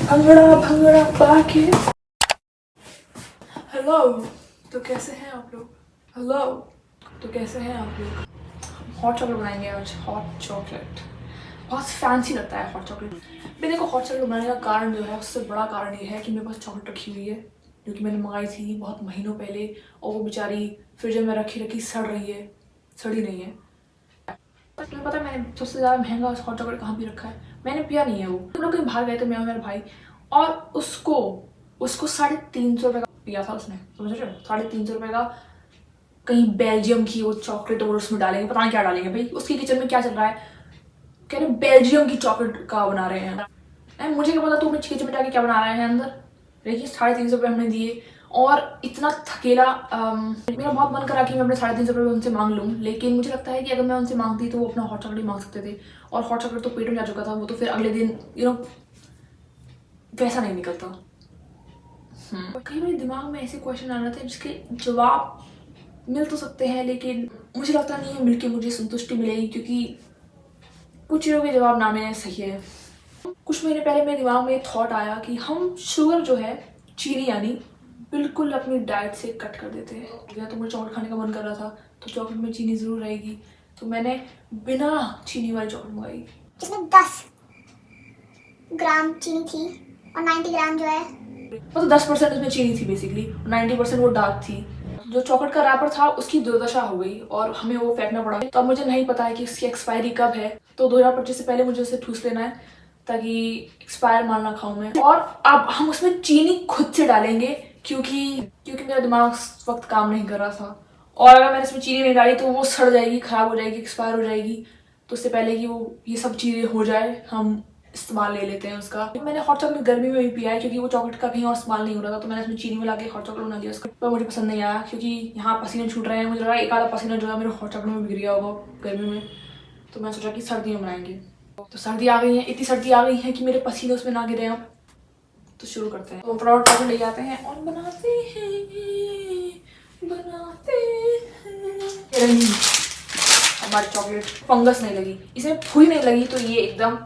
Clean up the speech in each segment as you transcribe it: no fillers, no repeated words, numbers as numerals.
भंगड़ा भंगड़ा पाके। Hello, तो कैसे हैं आप लोग? हेलो, तो कैसे हैं आप लोग? हॉट चॉकलेट बनाएंगे आज। हॉट चॉकलेट बहुत फैंसी लगता है। हॉट चॉकलेट मेरे को हॉट चॉकलेट बनाने का कारण जो है, उससे बड़ा कारण ये है कि मेरे पास चॉकलेट रखी हुई है जो कि मैंने मंगाई थी बहुत महीनों पहले, और वो बेचारी फ्रिज में रखी रखी सड़ रही है, सड़ी नहीं है। तुम्हें पता है मैंने सबसे ज़्यादा महंगा हॉट चॉकलेट कहाँ भी रखा है? मैंने पिया नहीं है वो। हम लोग कहीं बाहर गए थे, मैं और मेरा भाई, और उसको 350 रुपये का पिया था उसने। समझ रहे हो? 350 रुपये का। कहीं बेल्जियम की वो चॉकलेट और उसमें डालेंगे, पता नहीं क्या डालेंगे भाई। उसके किचन में क्या चल रहा है, कह रहे बेल्जियम की चॉकलेट का बना रहे हैं। मुझे क्या पता तू अपने किचन में जाके क्या बना रहे हैं अंदर। देखिए 350 रुपये हमने दिए, और इतना थकेला। मेरा बहुत मन करा कि मैं अपने 350 रुपये उनसे मांग लूँ, लेकिन मुझे लगता है कि अगर मैं उनसे मांगती तो वो अपना हॉट चॉकलेट मांग सकते थे, और हॉट चॉकलेट तो पेट में जा चुका था। वो तो फिर अगले दिन वैसा नहीं निकलता। कई बार दिमाग में ऐसे क्वेश्चन आ जाते हैं जिसके जवाब मिल तो सकते हैं, लेकिन मुझे लगता नहीं है मिलके मुझे संतुष्टि मिलेगी, क्योंकि कुछ चीज़ों के जवाब ना मिलने सही है। कुछ महीने पहले मेरे दिमाग में थॉट आया कि हम शुगर जो है, चीनी यानी, बिल्कुल अपनी डाइट से कट कर देते हैं। या तो मुझे चॉकलेट खाने का मन कर रहा था, तो चॉकलेट में चीनी ज़रूर रहेगी, तो मैंने बिना चीनी वाली चॉकलेट मंगाई, जिसमें 10 ग्राम चीनी थी और 90 ग्राम जो है, मतलब 10% उसमें चीनी थी बेसिकली, 90% वो डार्क थी। जो चॉकलेट का रैपर था उसकी दुर्दशा हो गई और हमें वो फेंकना पड़ा। तो अब मुझे नहीं पता है कि इसकी एक्सपायरी कब है, तो 2025 से पहले मुझे उसे ठूस लेना है ताकि एक्सपायर माल ना खाऊं मैं। और अब हम उसमें चीनी खुद से डालेंगे, क्योंकि मेरा दिमाग उस वक्त काम नहीं कर रहा था, और अगर मैंने इसमें चीनी नहीं डाली तो वो सड़ जाएगी, खराब हो जाएगी, एक्सपायर हो जाएगी। तो उससे पहले कि वो ये सब चीज़ें हो जाए, हम इस्तेमाल ले लेते हैं उसका। मैंने हॉट चॉकलेट गर्मी में भी पिया है, क्योंकि वो चॉकलेट का कहीं और इस्तेमाल नहीं हो रहा था, तो मैंने इसमें चीनी मिला के हॉट चॉकलेट बना लिया उसका। पर मुझे पसंद नहीं आया, क्योंकि यहाँ पसीने छूट रहे हैं। मुझे लगा एक आधा पसीना जो है मेरे हॉट चॉकलेट में गिर गया होगा गर्मी में, तो मैंने सोचा कि सर्दी में बनाएंगे। तो सर्दी आ गई है, इतनी सर्दी आ गई है कि मेरे पसीने उसमें ना गिरे। अब तो शुरू करते हैं। तो फटाफट चॉकलेट ले जाते हैं और बनाते हैं। हमारी चॉकलेट फंगस नहीं लगी, इसमें फुई नहीं लगी, तो ये एकदम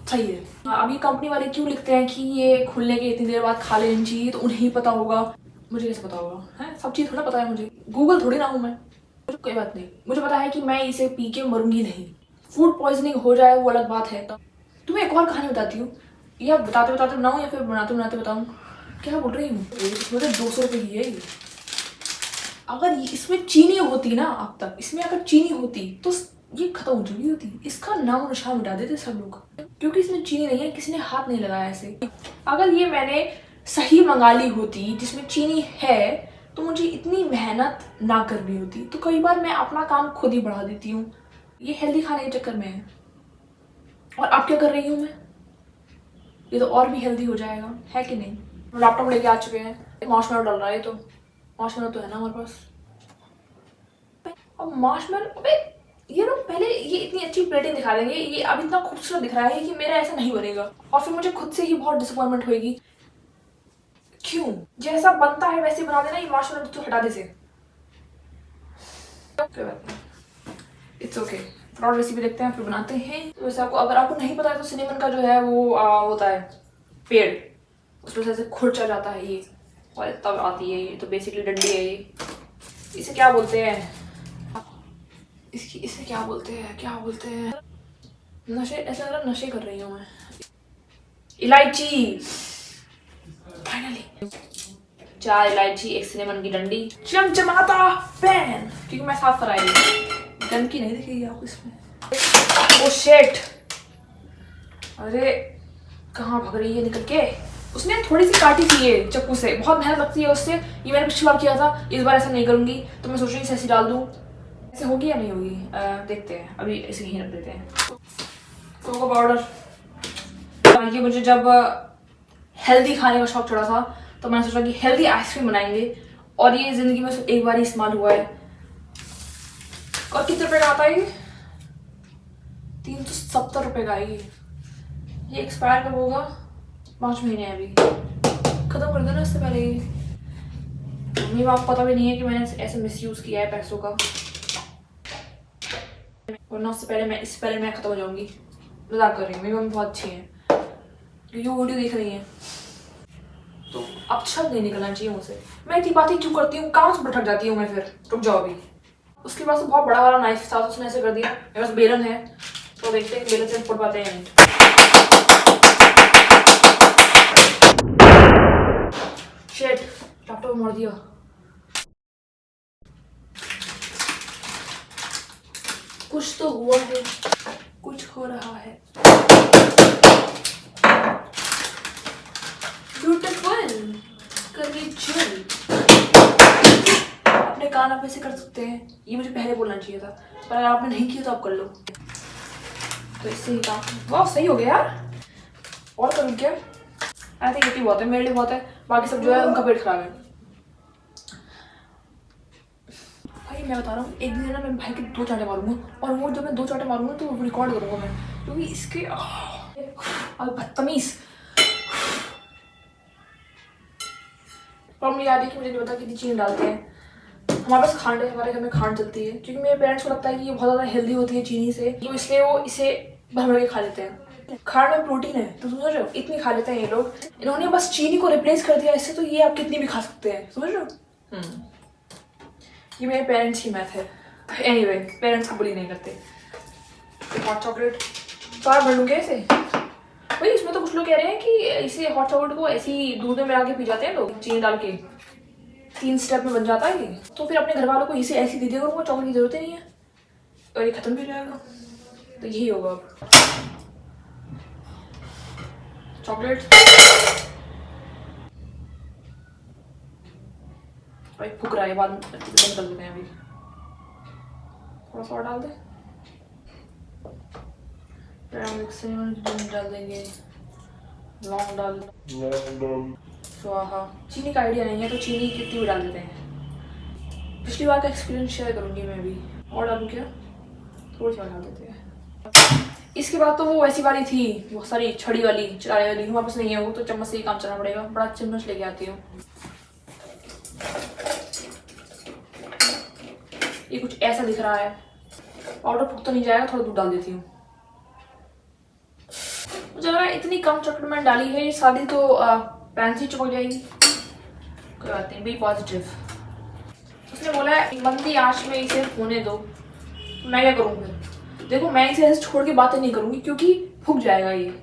सही है। अब ये कंपनी वाले क्यों लिखते हैं कि ये खुलने के इतनी देर बाद खा लेनी चाहिए, तो उन्हें ही पता होगा, मुझे कैसे पता होगा? है सब चीज़ थोड़ा पता है मुझे, गूगल थोड़ी ना हूँ मैं। मुझे कोई बात नहीं, मुझे पता है कि मैं इसे पी के मरूंगी नहीं। फूड पॉइजनिंग हो जाए वो अलग बात है। तुम्हें एक और कहानी बताती हूँ, या बताते बताते बनाऊँ या फिर बनाते बनाते बताऊँ? क्या बोल रही हूँ? 200 रुपये की है ये। अगर इसमें चीनी होती ना, अब तक इसमें अगर चीनी होती तो ये खत्म हो चुकी होती। इसका नाम निशान मिटा देते सब लोग, क्योंकि इसमें चीनी नहीं है, किसी ने हाथ नहीं लगाया ऐसे। अगर ये मैंने सही मंगा ली होती जिसमें चीनी है, तो मुझे इतनी मेहनत ना करनी होती। तो कई बार मैं अपना काम खुद ही बढ़ा देती हूँ, ये हेल्दी खाने के चक्कर में है। और अब क्या कर रही हूँ मैं? ये तो और भी हेल्दी हो जाएगा, है कि नहीं? लैपटॉप लेके आ चुके हैं, मार्शमेलो डल रहा है। तो मार्शमेलो तो है ना हमारे पास। अब मार्शमेलो, अबे ये लोग पहले ये इतनी अच्छी प्लेटिंग दिखा देंगे, ये अब इतना खूबसूरत दिख रहा है कि मेरा ऐसा नहीं बनेगा, और फिर मुझे खुद से ही बहुत डिसअपॉइंटमेंट होगी। क्यों? जैसा बनता है वैसे बना देना, ये मार्शमेलो तो हटा दे से। It's okay. फ्रॉड रेसिपी देखते हैं फिर बनाते हैं। तो वैसे आपको, अगर आपको नहीं पता है, तो सिनेमन का जो है वो होता है पेड़, उसमें से ऐसे खुरचा जाता है ये, और तब आती है ये। तो बेसिकली डंडी है ये। इसे क्या बोलते हैं? इसे क्या बोलते हैं? नशे, ऐसा लग रहा नशे कर रही हूँ मैं। इलायची, फाइनली 4 इलायची, 1 सिनेमन की डंडी, चमचमाता पैन, क्योंकि मैं साफ कराई गन की नहीं दिखेगी आपको इसमें। ओ शिट, अरे कहाँ भाग रही है निकल के? उसने थोड़ी सी काटी थी ये चाकू से, बहुत मेहनत लगती है उससे। ये मैंने पिछली बार किया था, इस बार ऐसा नहीं करूंगी। तो मैं सोच रही हूँ ऐसी डाल दूँ, ऐसे होगी या नहीं होगी, देखते हैं। अभी ऐसे ही रख देते हैं। कोको पाउडर, ये मुझे जब हेल्दी खाने का शौक चढ़ा था, तो मैंने सोचा कि हेल्दी आइसक्रीम बनाएंगे, और ये जिंदगी में सिर्फ एक बार ही इस्तेमाल हुआ है। और कितने रुपए का आता है ये? 370 रुपये का है ये एक्सपायर कब होगा? 5 महीने अभी, खत्म कर देना इससे पहले। मम्मी बाप पता भी नहीं है कि मैंने ऐसे मिसयूज किया है पैसों का, वरना इससे पहले मैं खत्म हो जाऊंगी। मजाक कर रही हूँ, मेरी मम्मी बहुत अच्छी है। क्योंकि वो वीडियो देख रही है, तो अब शब्द नहीं निकलना चाहिए मुझसे। मैं इतनी बातें क्यों करती हूँ, काम से भटक जाती हूँ मैं फिर। रुक जाओ अभी। उसके पास बहुत बड़ा वाला नाइफ था, तो उसने ऐसे कर दिया। मेरे पास बेलन है, तो देखते हैं बेलन से फोड़ पाते हैं। शिट, लैपटॉप मोड़ दिया। कुछ तो हुआ है, कुछ हो रहा है। ब्यूटीफुल, करीचुअल। अपने कान आप ऐसे कर सकते हैं, ये मुझे पहले बोलना चाहिए था, पर अगर आपने नहीं किया तो आप कर लो। तो इससे ही काम, वाह सही हो गया यार। और करूँ क्या? आई थिंक इतनी बहुत है, मेरे लिए बहुत है। बाकी सब जो है उनका पेट खराब है। भाई मैं बता रहा हूँ, एक दिन ना मैं भाई के 2 चांटे मारूंगा, और वो जब मैं 2 चांटे मारूंगा तो वो रिकॉर्ड करूंगा मैं, क्योंकि इसके बदतमीज। प्रॉब्लम ये आ रही है कि मुझे नहीं पता कितनी चीनी डालते हैं। हमारे पास खांड है, हमारे घर में खांड चलती है, क्योंकि मेरे पेरेंट्स को लगता है कि ये बहुत ज़्यादा हेल्दी होती है चीनी से, तो इसलिए वो इसे भर भर के खा लेते हैं। खांड में प्रोटीन है, तो समझ रहे हो, इतनी खा लेते हैं ये लोग। इन्होंने बस चीनी को रिप्लेस कर दिया इससे, तो ये आप कितनी भी खा सकते हैं, समझ रहे हो। ये मेरे पेरेंट्स की मैथ है। एनीवे, पेरेंट्स को बुली नहीं करते। हॉट चॉकलेट तो आप भर लूँगे ऐसे। भाई इसमें तो कुछ लोग कह रहे हैं कि इसे हॉट चॉकलेट को ऐसे ही दूध में मिला के पी जाते हैं लोग, चीनी डाल के। 3 स्टेप में बन जाता है ये। तो फिर अपने घर वालों को इसे ऐसी दे दिया करूँगा, चॉकलेट की जरूरत ही नहीं है, और ये खत्म भी हो जाएगा। तो यही होगा अब चॉकलेट। भाई फूक रहा है, बाद में बंद कर देते हैं। अभी थोड़ा सा और डाल दे, डाल देंगे, लौंग डाल, स्वाहा। चीनी का आइडिया नहीं है, तो चीनी कितनी भी डाल देते हैं। पिछली बार का एक्सपीरियंस शेयर करूंगी मैं भी। और डालूं क्या? थोड़ी सी और डाल देते हैं। इसके बाद तो वो ऐसी वाली थी, वो सारी छड़ी वाली, चलाने वाली, हमारे पास नहीं है वो, तो चम्मच से ही काम चलाना पड़ेगा। बड़ा चम्मच लेके आती हूँ। ये कुछ ऐसा दिख रहा है, पाउडर फूक तो नहीं जाएगा, थोड़ा दूध डाल देती हूँ। मुझे लग रहा है इतनी कम चॉकलेट मैंने डाली है, ये शादी तो पैन से चिपक जाएगी। कोई बात नहीं, बी पॉजिटिव। उसने बोला है मंदी आंच में इसे होने दो, मैं क्या करूँ फिर? देखो मैं इसे ऐसे छोड़ के बातें नहीं करूँगी, क्योंकि फूक जाएगा ये।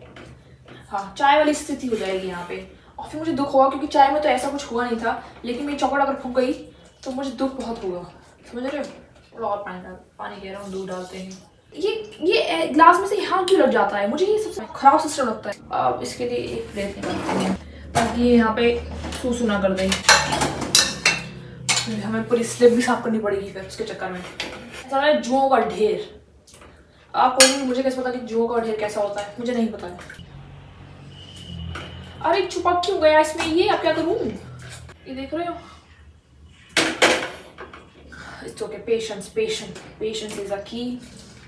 हाँ, चाय वाली स्थिति हो जाएगी यहाँ पे, और फिर मुझे दुख होगा, क्योंकि चाय में तो ऐसा कुछ हुआ नहीं था, लेकिन मेरी चॉकलेट अगर फूक गई तो मुझे दुख बहुत होगा, समझ रहे हो। थोड़ा और पानी कह रहा हूँ, दूध डालते हैं। ये ग्लास में से यहाँ क्यों लग जाता है? मुझे ये सबसे खराब सिस्टम लगता है। अब इसके लिए एक प्लेट निकालते हैं, ताकि ये यहाँ पे सूसू ना कर दे। हमें पूरी स्लिप भी साफ करनी पड़ेगी फिर उसके चक्कर में। ऐसा है जुओं का ढेर। आपको नहीं, मुझे कैसे पता कि जुओं का ढेर कैसा होता है? मुझे नहीं पता है। अरे छुपा क्यों गया इसमें ये? अब क्या करूँ? ये देख रहे हो? It's okay, patience is a key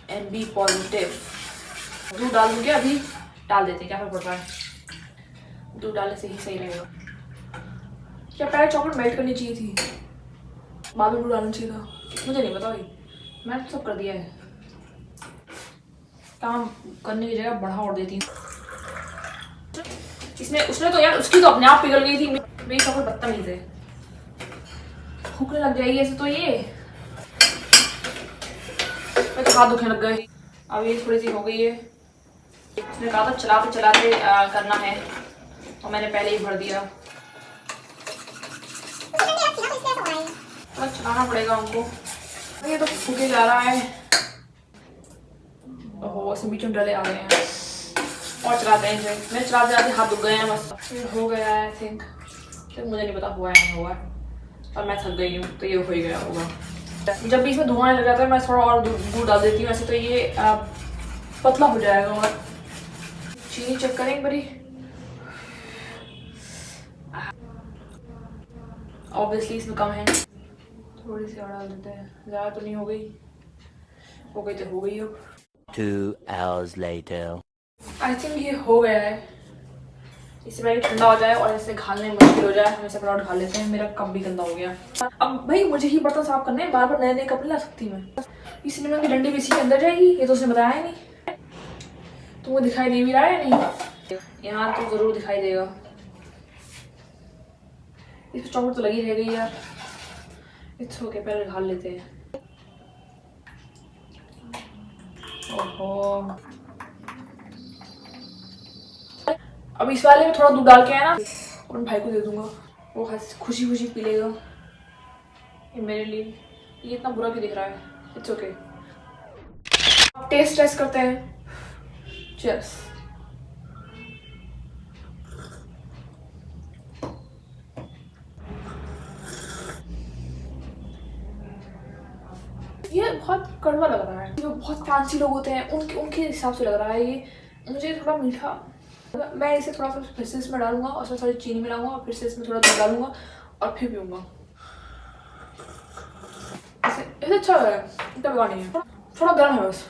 and be positive. दूध डाल दूँ क्या? अभी डाल देते हैं, क्या फर्क पड़ रहा है? दूध डालने से ही सही रहेगा। क्या पहले चॉकलेट मेल्ट करनी चाहिए थी, बाद में दूध डालना चाहिए था? मुझे नहीं पता भाई, मैंने तो सब कर दिया है। काम करने की जगह बढ़ा और देती हूँ। उसने तो यार, उसकी तो अपने आप पिघल गई थी। मेरी चॉकलेट बदतमीज है, भूखने लग जाएगी ऐसे तो ये। मेरे तो हाथ दुखने लग गए। अब ये थोड़ी सी हो गई है। उसने कहा था चलाते चलाते करना है, और मैंने पहले ही भर दिया। तो चलाना पड़ेगा उनको। ये तो फूके जा रहा है। ओहो, इसमें बीच में डले आ गए हैं। और चलाते हैं इसे। मैं चलाते चलाते हाथ दुख गए हैं बस। हो गया है आई थिंक। तो मुझे नहीं पता हुआ है नहीं हुआ, और मैं थक गई हूँ, तो ये हो ही गया होगा। जब भी इसमें धुआं आने लग जाता है, मैं थोड़ा और दूध डाल देती हूँ, ऐसे तो ये पतला हो जाएगा। और चीनी चेक करेंगे बड़ी, ऑब्वियसली इसमें कम है, थोड़ी सी और डाल देते हैं। ज़्यादा तो नहीं हो गई तो हो गई। अब 2 hours later. आई थिंक ये हो गया है। इससे पहले ठंडा हो जाए और ऐसे घालने में मुश्किल हो जाए, हम इसे फटाफट घाल लेते हैं। मेरा कप भी गंदा हो गया। अब भाई मुझे ही बर्तन साफ करने हैं, बार बार नए नए कप नहीं ला सकती मैं। इस सिनेमा की डंडी भी इसी के अंदर जाएगी, ये तो उसने बताया ही नहीं। तुमको दिखाई दे भी रहा है नहीं? यहाँ तो ज़रूर दिखाई देगा। इस चॉकलेट तो लगी रह गई यार। इट्स ओके, पहले निकाल लेते हैं। ओहो, अब इस वाले में थोड़ा दूध डाल के है ना, और भाई को दे दूंगा, वो खुशी खुशी पी लेगा। ये मेरे लिए ये इतना बुरा क्यों दिख रहा है? It's okay. अब टेस्ट करते हैं। चीयर्स। ये बहुत कड़वा लग रहा है। जो बहुत फैंसी लोग होते हैं उनके हिसाब से लग रहा है ये। मुझे थोड़ा मीठा, मैं इसे थोड़ा सा फिर से इसमें डालूंगा और उसमें थोड़ी चीनी मिलाऊंगा और फिर से इसमें थोड़ा दूध डालूंगा और फिर पीऊंगा। ऐसे अच्छा लग रहा है, इतना बेकार नहीं है। थोड़ा गर्म है बस।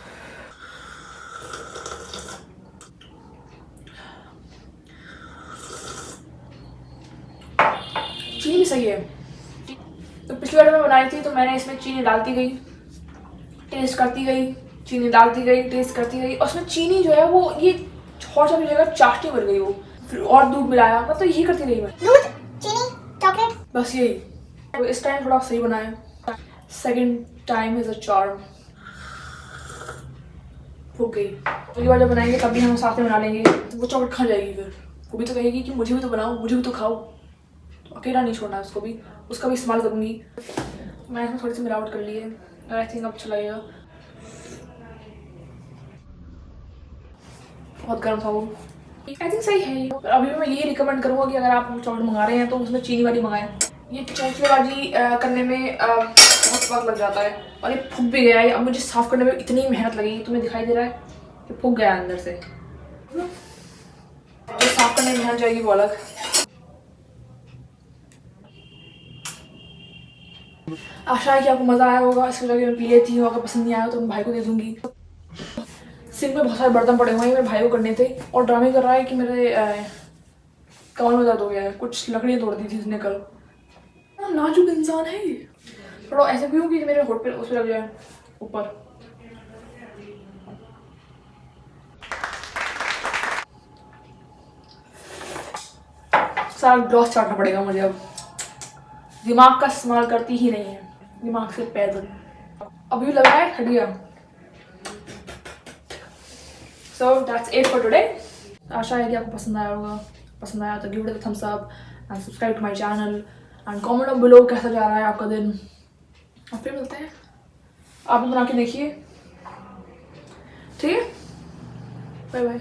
चीनी सही है। तो पिछली बार मैं बनाई थी तो मैंने इसमें चीनी डालती गई, टेस्ट करती गई, चीनी डालती गई, टेस्ट करती गई, और उसमें चीनी जो है वो ये हॉट चॉकलेट जगह चाशनी बन गई वो। फिर और दूध मिलाया, मतलब यही करती रही मैं। दूध, चीनी, चॉकलेट, बस यही। तो इस टाइम थोड़ा सही बनाया। Second time is a charm. फूक गई। अगली बार जब बनाएंगे तभी हम साथ में बना लेंगे। वो चॉकलेट खा जाएगी, फिर वो भी तो कहेगी कि मुझे भी तो बनाओ, मुझे भी तो खाओ। तो अकेला नहीं छोड़ना है उसको भी, उसका भी इस्तेमाल करूँगी। मैंने इसमें थोड़ी सी मिलावट कर ली है, आई थिंक अब अच्छा लगेगा। बहुत गर्म था वो। आई थिंक सही है। अभी मैं यही रिकमेंड करूँगा कि अगर आप चॉकलेट मंगा रहे हैं तो उसमें चीनी वाली मंगाएं। ये चौंचलेबाजी करने में बहुत वक्त लग जाता है, और ये फूक भी गया है। अब मुझे साफ़ करने में इतनी मेहनत लगी, तुम्हें दिखाई दे रहा है कि फूक गया अंदर से। जो साफ़ करने में मेहनत जाएगी वो अलग। आशा है कि आपको मज़ा आया होगा। इसकी जगह मैं पी लेती हूँ। अगर पसंद नहीं आया तो मैं भाई को दे दूँगी। सिंक में बहुत सारे बर्तन पड़े हुए हैं, मेरे भाई को करने थे, और ड्रामे कर रहा है कि मेरे कमर में दर्द हो गया है। कुछ लकड़ियाँ तोड़ दी थी इसने कल। नाजुक इंसान है ये। थोड़ा ऐसे भी कि मेरे होठ पे उस पर लग जाए ऊपर। सारा ग्लॉस चाटना पड़ेगा मुझे अब। दिमाग का इस्तेमाल करती ही नहीं है, दिमाग से पैदल। अभी भी लग रहा है हट गया। So that's it for today. आशा है कि आपको पसंद आया होगा। पसंद आया तो give it a thumbs up and subscribe to my channel and comment down below कैसा जा रहा है आपका दिन। और फिर मिलते हैं। आप भी बना के देखिए, ठीक है? Bye bye.